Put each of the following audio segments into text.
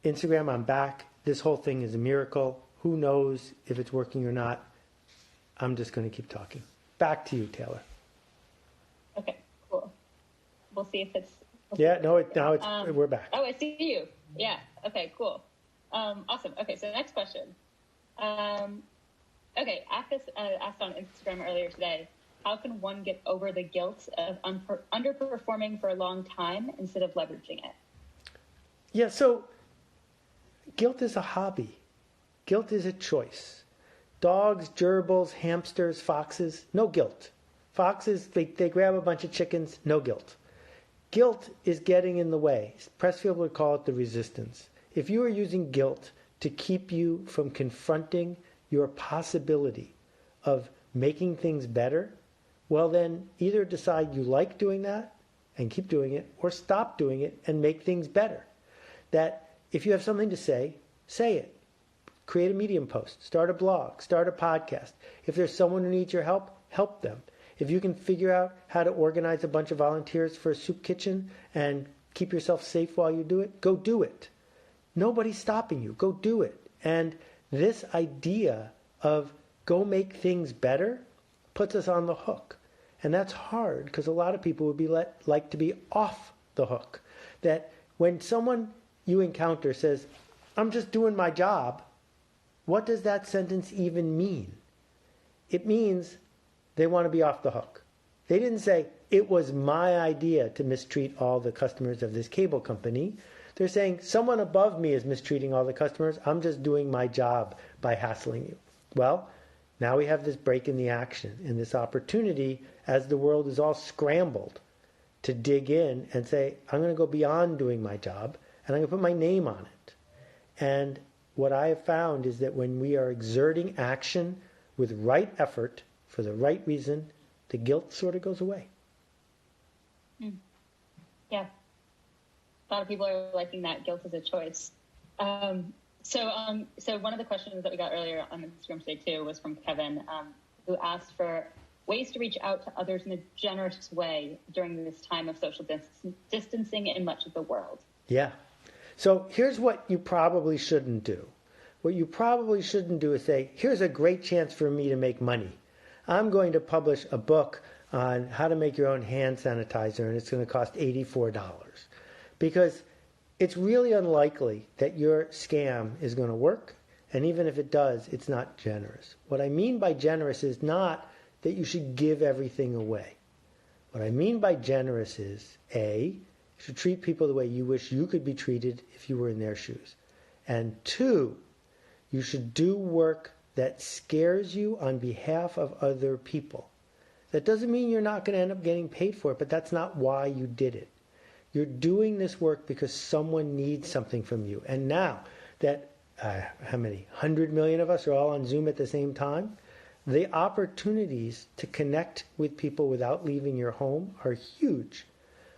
Instagram, I'm back. This whole thing is a miracle. Who knows if it's working or not? I'm just going to keep talking. Back to you, Taylor. Okay, cool. We'll see if it's... we're back. Oh, I see you. Yeah, okay, cool. Awesome. Okay, so the next question. Okay, asked on Instagram earlier today, how can one get over the guilt of underperforming for a long time instead of leveraging it? Yeah, so guilt is a hobby. Guilt is a choice. Dogs, gerbils, hamsters, foxes, no guilt. Foxes, they grab a bunch of chickens, no guilt. Guilt is getting in the way. Pressfield would call it the resistance. If you are using guilt to keep you from confronting your possibility of making things better, well then either decide you like doing that and keep doing it, or stop doing it and make things better. That if you have something to say, say it. Create a Medium post, start a blog, start a podcast. If there's someone who needs your help, help them. If you can figure out how to organize a bunch of volunteers for a soup kitchen and keep yourself safe while you do it, go do it. Nobody's stopping you. Go do it. And this idea of go make things better puts us on the hook. And that's hard because a lot of people would be like to be off the hook. That when someone you encounter says, I'm just doing my job, what does that sentence even mean? It means they want to be off the hook. They didn't say, it was my idea to mistreat all the customers of this cable company. They're saying, someone above me is mistreating all the customers. I'm just doing my job by hassling you. Well, now we have this break in the action and this opportunity as the world is all scrambled to dig in and say, I'm going to go beyond doing my job and I'm going to put my name on it. And what I have found is that when we are exerting action with right effort for the right reason, the guilt sort of goes away. Yeah. A lot of people are liking that guilt is a choice. So one of the questions that we got earlier on Instagram today too was from Kevin, who asked for ways to reach out to others in a generous way during this time of social distancing in much of the world. Yeah. So here's what you probably shouldn't do. What you probably shouldn't do is say, here's a great chance for me to make money. I'm going to publish a book on how to make your own hand sanitizer, and it's going to cost $84. Because it's really unlikely that your scam is going to work, and even if it does, it's not generous. What I mean by generous is not that you should give everything away. What I mean by generous is, A, you should treat people the way you wish you could be treated if you were in their shoes. And 2, you should do work that scares you on behalf of other people. That doesn't mean you're not going to end up getting paid for it, but that's not why you did it. You're doing this work because someone needs something from you. And now that, how many, 100 million of us are all on Zoom at the same time, the opportunities to connect with people without leaving your home are huge.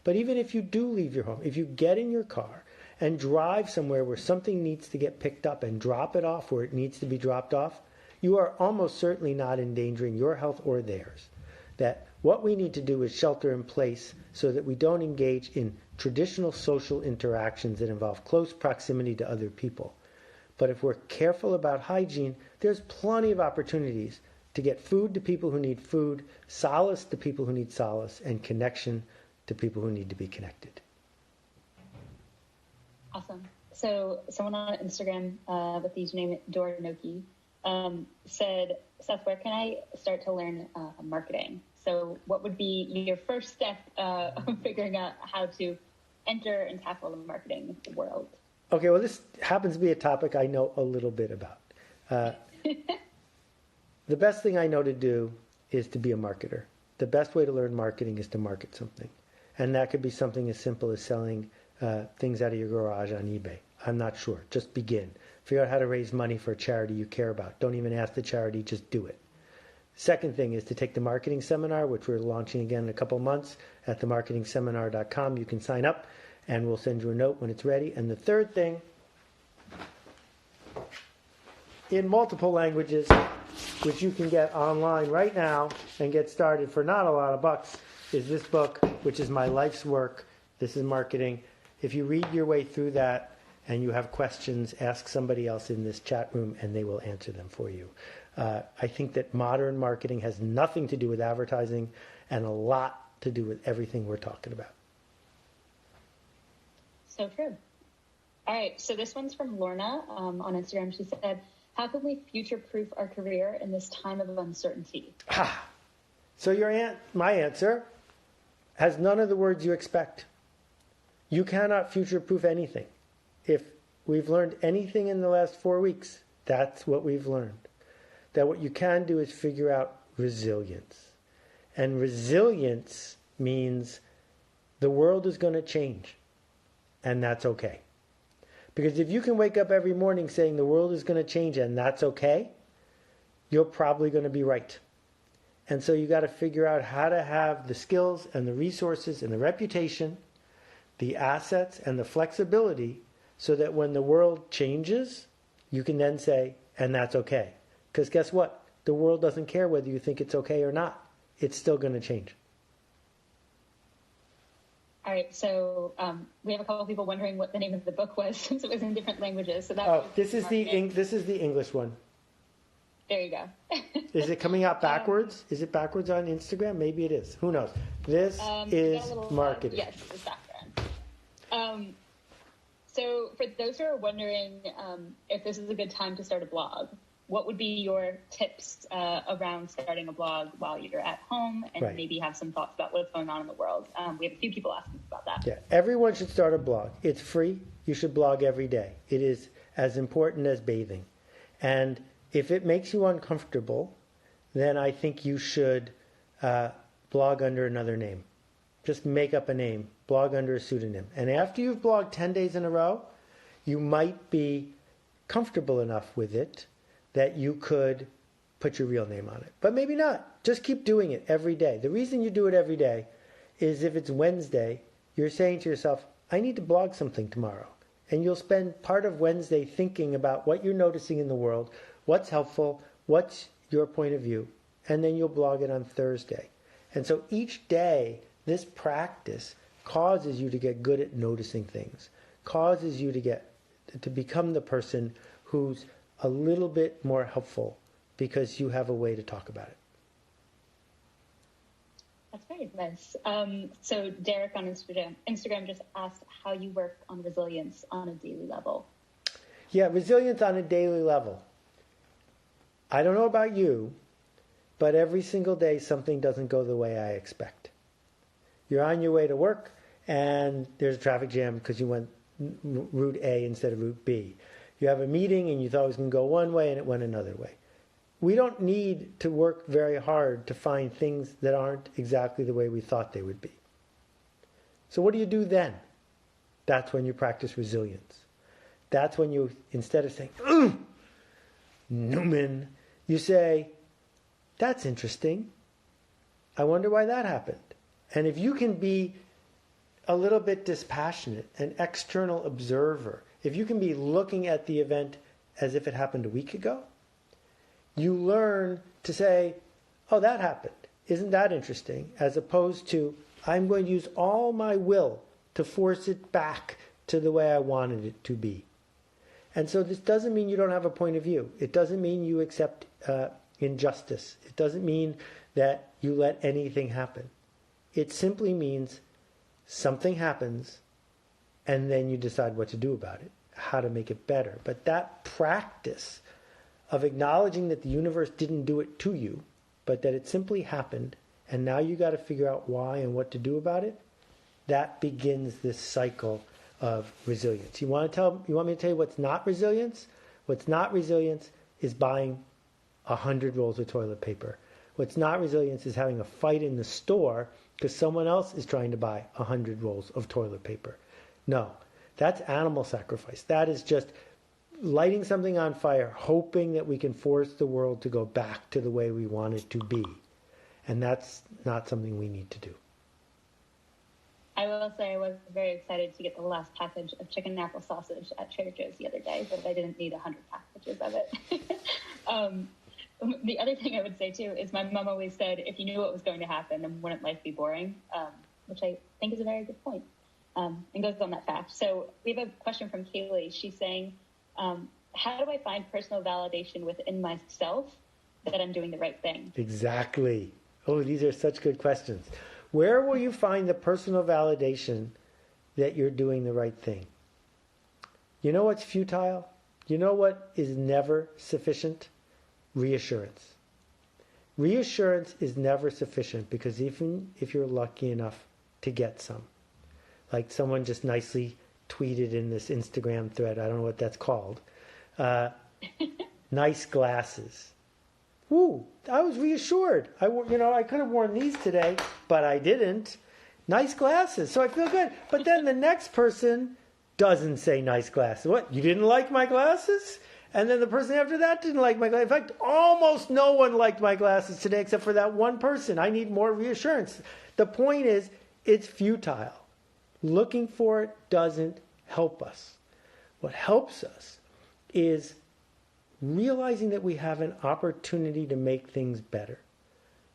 But even if you do leave your home, if you get in your car and drive somewhere where something needs to get picked up and drop it off where it needs to be dropped off, you are almost certainly not endangering your health or theirs. That what we need to do is shelter in place so that we don't engage in traditional social interactions that involve close proximity to other people. But if we're careful about hygiene, there's plenty of opportunities to get food to people who need food, solace to people who need solace, and connection to people who need to be connected. Awesome. So someone on Instagram with the username Dorinoki said, Seth, where can I start to learn marketing? So what would be your first step of figuring out how to enter and tackle the marketing world? Okay, well, this happens to be a topic I know a little bit about. The best thing I know to do is to be a marketer. The best way to learn marketing is to market something. And that could be something as simple as selling things out of your garage on eBay. I'm not sure. Just begin. Figure out how to raise money for a charity you care about. Don't even ask the charity, just do it. Second thing is to take the marketing seminar, which we're launching again in a couple months at themarketingseminar.com. You can sign up and we'll send you a note when it's ready. And the third thing, in multiple languages, which you can get online right now and get started for not a lot of bucks, is this book, which is my life's work. This is marketing. If you read your way through that and you have questions, ask somebody else in this chat room and they will answer them for you. I think that modern marketing has nothing to do with advertising and a lot to do with everything we're talking about. So true. All right, so this one's from Lorna on Instagram. She said, how can we future-proof our career in this time of uncertainty? So my answer has none of the words you expect. You cannot future-proof anything. If we've learned anything in the last 4 weeks, that's what we've learned. That what you can do is figure out resilience. And resilience means the world is going to change. And that's okay. Because if you can wake up every morning saying the world is going to change and that's okay, you're probably going to be right. And so you got to figure out how to have the skills and the resources and the reputation, the assets and the flexibility so that when the world changes, you can then say, and that's okay. Because guess what? The world doesn't care whether you think it's okay or not. It's still going to change. All right, so we have a couple of people wondering what the name of the book was since it was in different languages. So this is the English one. There you go. Is it coming out backwards? Is it backwards on Instagram? Maybe it is. Who knows? This is marketing. Yes, it's background. So for those who are wondering if this is a good time to start a blog, what would be your tips around starting a blog while you're at home and maybe have some thoughts about what's going on in the world? We have a few people asking about that. Yeah, everyone should start a blog. It's free. You should blog every day. It is as important as bathing. And if it makes you uncomfortable, then I think you should blog under another name. Just make up a name, blog under a pseudonym. And after you've blogged 10 days in a row, you might be comfortable enough with it that you could put your real name on it. But maybe not. Just keep doing it every day. The reason you do it every day is if it's Wednesday, you're saying to yourself, I need to blog something tomorrow. And you'll spend part of Wednesday thinking about what you're noticing in the world, what's helpful, what's your point of view, and then you'll blog it on Thursday. And so each day, this practice causes you to get good at noticing things, causes you to become the person who's a little bit more helpful because you have a way to talk about it. That's very nice. So Derek on Instagram just asked how you work on resilience on a daily level. Yeah, resilience on a daily level. I don't know about you, but every single day something doesn't go the way I expect. You're on your way to work and there's a traffic jam because you went route A instead of route B. You have a meeting and you thought it was going to go one way and it went another way. We don't need to work very hard to find things that aren't exactly the way we thought they would be. So what do you do then? That's when you practice resilience. That's when you, instead of saying, Newman, you say, that's interesting. I wonder why that happened. And if you can be a little bit dispassionate, an external observer, if you can be looking at the event as if it happened a week ago, you learn to say, oh, that happened. Isn't that interesting? As opposed to, I'm going to use all my will to force it back to the way I wanted it to be. And so this doesn't mean you don't have a point of view. It doesn't mean you accept injustice. It doesn't mean that you let anything happen. It simply means something happens and then you decide what to do about it, how to make it better. But that practice of acknowledging that the universe didn't do it to you, but that it simply happened, and now you got to figure out why and what to do about it, that begins this cycle of resilience. You want me to tell you what's not resilience? What's not resilience is buying 100 rolls of toilet paper. What's not resilience is having a fight in the store because someone else is trying to buy 100 rolls of toilet paper. No, that's animal sacrifice. That is just lighting something on fire, hoping that we can force the world to go back to the way we want it to be. And that's not something we need to do. I will say I was very excited to get the last package of chicken and apple sausage at Trader Joe's the other day, but I didn't need 100 packages of it. The other thing I would say, too, is my mom always said, if you knew what was going to happen, then wouldn't life be boring? Which I think is a very good point. and goes on that path. So we have a question from Kaylee. She's saying, how do I find personal validation within myself that I'm doing the right thing? Exactly. Oh, these are such good questions. Where will you find the personal validation that you're doing the right thing? You know what's futile? You know what is never sufficient? Reassurance. Reassurance is never sufficient, because even if you're lucky enough to get some, like someone just nicely tweeted in this Instagram thread, I don't know what that's called, nice glasses. Woo, I was reassured. I could have worn these today, but I didn't. Nice glasses, so I feel good. But then the next person doesn't say nice glasses. What, you didn't like my glasses? And then the person after that didn't like my glasses. In fact, almost no one liked my glasses today except for that one person. I need more reassurance. The point is, it's futile. Looking for it doesn't help us. What helps us is realizing that we have an opportunity to make things better.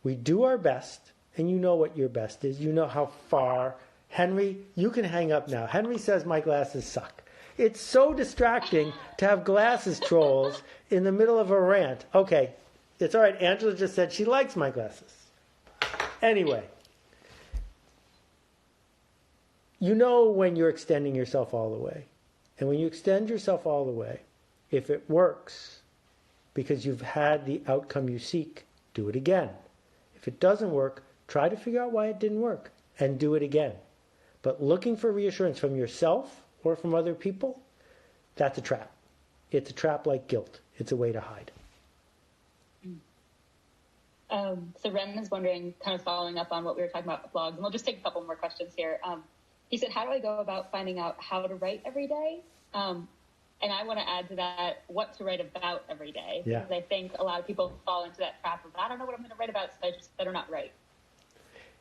We do our best, and you know what your best is. You know how far. Henry, you can hang up now. Henry says my glasses suck. It's so distracting to have glasses trolls in the middle of a rant. Okay, it's all right. Angela just said she likes my glasses. Anyway, you know when you're extending yourself all the way. And when you extend yourself all the way, if it works because you've had the outcome you seek, do it again. If it doesn't work, try to figure out why it didn't work and do it again. But looking for reassurance from yourself or from other people, that's a trap. It's a trap like guilt. It's a way to hide. So Ren is wondering, kind of following up on what we were talking about with blogs, and we'll just take a couple more questions here. He said, how do I go about finding out how to write every day? And I want to add to that, what to write about every day. Yeah. Because I think a lot of people fall into that trap of, I don't know what I'm going to write about, so I just better not write.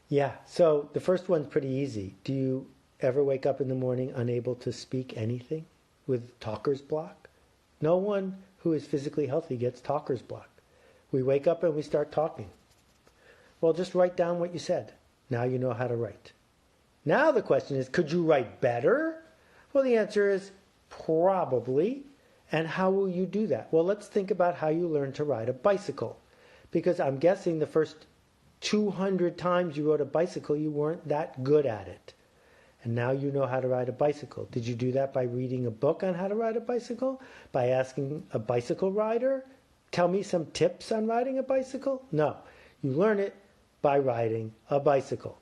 Yeah, so the first one's pretty easy. Do you ever wake up in the morning unable to speak anything with talker's block? No one who is physically healthy gets talker's block. We wake up and we start talking. Well, just write down what you said. Now you know how to write. Now the question is, could you write better? Well, the answer is probably. And how will you do that? Well, let's think about how you learned to ride a bicycle. Because I'm guessing the first 200 times you rode a bicycle, you weren't that good at it. And now you know how to ride a bicycle. Did you do that by reading a book on how to ride a bicycle? By asking a bicycle rider, tell me some tips on riding a bicycle? No. You learn it by riding a bicycle.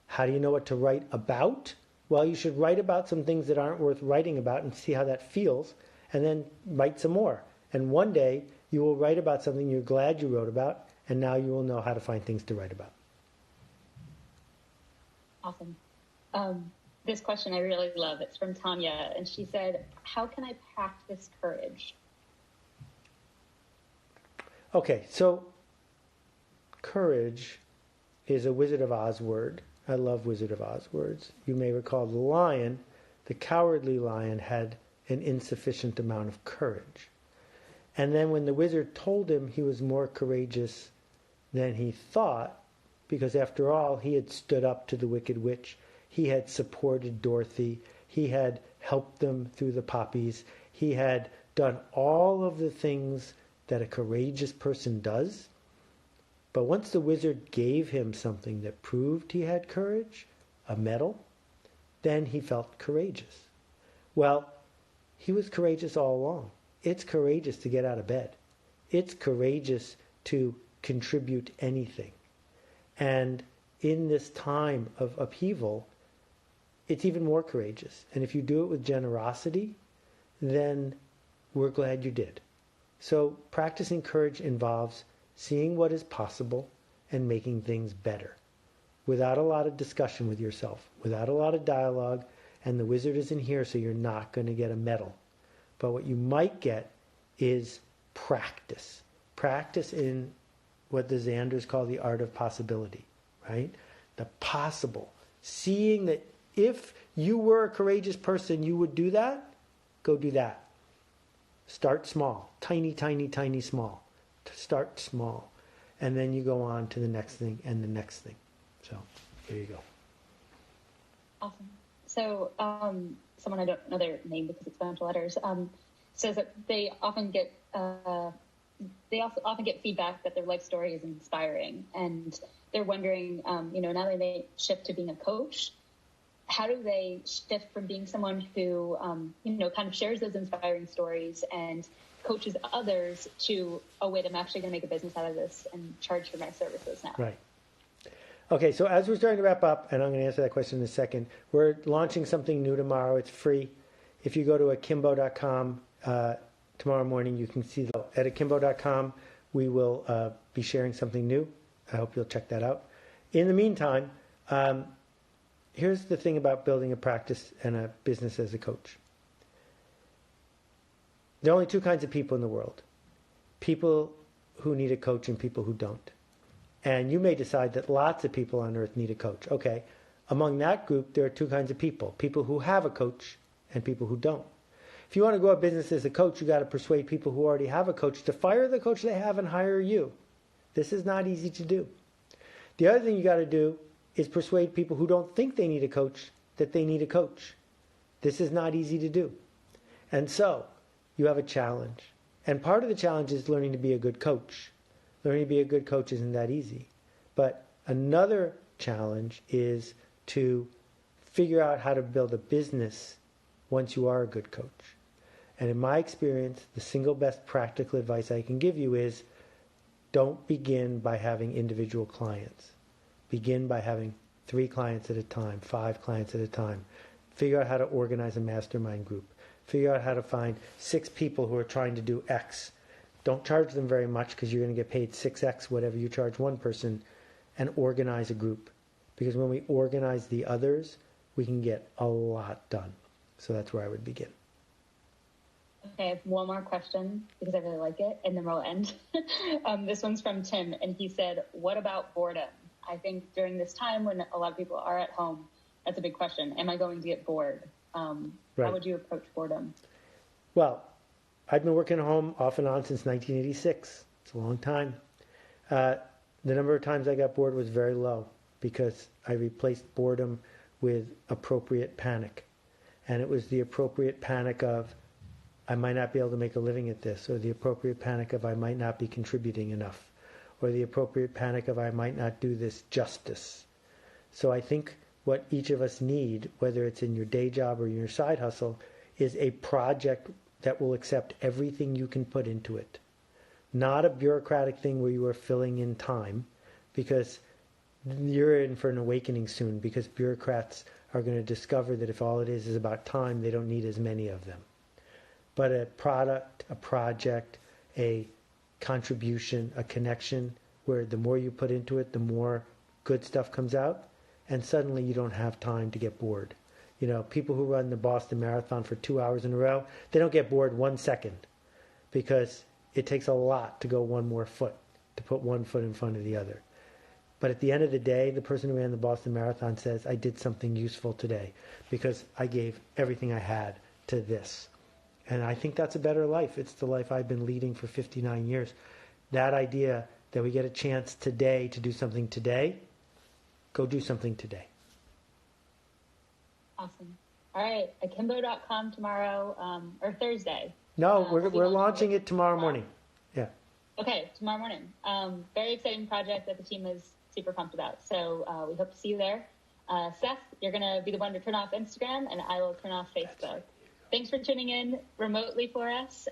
How do you know what to write about? Well, you should write about some things that aren't worth writing about and see how that feels, and then write some more. And one day, you will write about something you're glad you wrote about, and now you will know how to find things to write about. Awesome. This question I really love. It's from Tanya, and she said, how can I practice courage? Okay, so courage is a Wizard of Oz word. I love Wizard of Oz words. You may recall the lion, the cowardly lion, had an insufficient amount of courage. And then when the wizard told him he was more courageous than he thought, because after all, he had stood up to the Wicked Witch, he had supported Dorothy, he had helped them through the poppies, he had done all of the things that a courageous person does. But once the wizard gave him something that proved he had courage, a medal, then he felt courageous. Well, he was courageous all along. It's courageous to get out of bed. It's courageous to contribute anything. And in this time of upheaval, it's even more courageous. And if you do it with generosity, then we're glad you did. So practicing courage involves seeing what is possible and making things better, without a lot of discussion with yourself, without a lot of dialogue, and the wizard isn't here, so you're not going to get a medal. But what you might get is practice. Practice in what the Xanders call the art of possibility, right? The possible. Seeing that if you were a courageous person, you would do that, go do that. Start small. Tiny, tiny, tiny small. Start small. And then you go on to the next thing and the next thing. So, here you go. Awesome. So someone, I don't know their name because it's a bunch of letters, says that they often get feedback that their life story is inspiring, and they're wondering, now that they shift to being a coach, how do they shift from being someone who, kind of shares those inspiring stories and coaches others to, oh, wait, I'm actually going to make a business out of this and charge for my services now. Right. Okay, so as we're starting to wrap up, and I'm going to answer that question in a second, we're launching something new tomorrow. It's free. If you go to akimbo.com tomorrow morning, you can see at akimbo.com, we will be sharing something new. I hope you'll check that out. In the meantime, here's the thing about building a practice and a business as a coach. There are only two kinds of people in the world. People who need a coach and people who don't. And you may decide that lots of people on earth need a coach. Okay, among that group, there are two kinds of people. People who have a coach and people who don't. If you want to grow a business as a coach, you got to persuade people who already have a coach to fire the coach they have and hire you. This is not easy to do. The other thing you got to do is persuade people who don't think they need a coach that they need a coach. This is not easy to do. And so, you have a challenge. And part of the challenge is learning to be a good coach. Learning to be a good coach isn't that easy. But another challenge is to figure out how to build a business once you are a good coach. And in my experience, the single best practical advice I can give you is don't begin by having individual clients. Begin by having 3 clients at a time, 5 clients at a time. Figure out how to organize a mastermind group. Figure out how to find 6 people who are trying to do X. Don't charge them very much because you're going to get paid 6X whatever you charge one person, and organize a group. Because when we organize the others, we can get a lot done. So that's where I would begin. Okay, I have one more question because I really like it, and then we'll end. This one's from Tim, and he said, what about boredom? I think during this time when a lot of people are at home, that's a big question. Am I going to get bored? How would you approach boredom? Well, I've been working at home off and on since 1986. It's a long time. The number of times I got bored was very low because I replaced boredom with appropriate panic. And it was the appropriate panic of, I might not be able to make a living at this, or the appropriate panic of, I might not be contributing enough, or the appropriate panic of, I might not do this justice. So I think what each of us need, whether it's in your day job or your side hustle, is a project that will accept everything you can put into it. Not a bureaucratic thing where you are filling in time, because you're in for an awakening soon, because bureaucrats are going to discover that if all it is about time, they don't need as many of them. But a product, a project, a contribution, a connection, where the more you put into it, the more good stuff comes out, and suddenly you don't have time to get bored. You know, people who run the Boston Marathon for 2 hours in a row, they don't get bored 1 second, because it takes a lot to go one more foot, to put one foot in front of the other. But at the end of the day, the person who ran the Boston Marathon says, I did something useful today because I gave everything I had to this. And I think that's a better life. It's the life I've been leading for 59 years. That idea that we get a chance today to do something today, go do something today. Awesome. All right. Akimbo.com tomorrow, or Thursday. No, we're launching it tomorrow morning. Yeah. Okay, tomorrow morning. Very exciting project that the team is super pumped about. So we hope to see you there. Seth, you're going to be the one to turn off Instagram, and I will turn off Facebook. Thanks for tuning in remotely for us.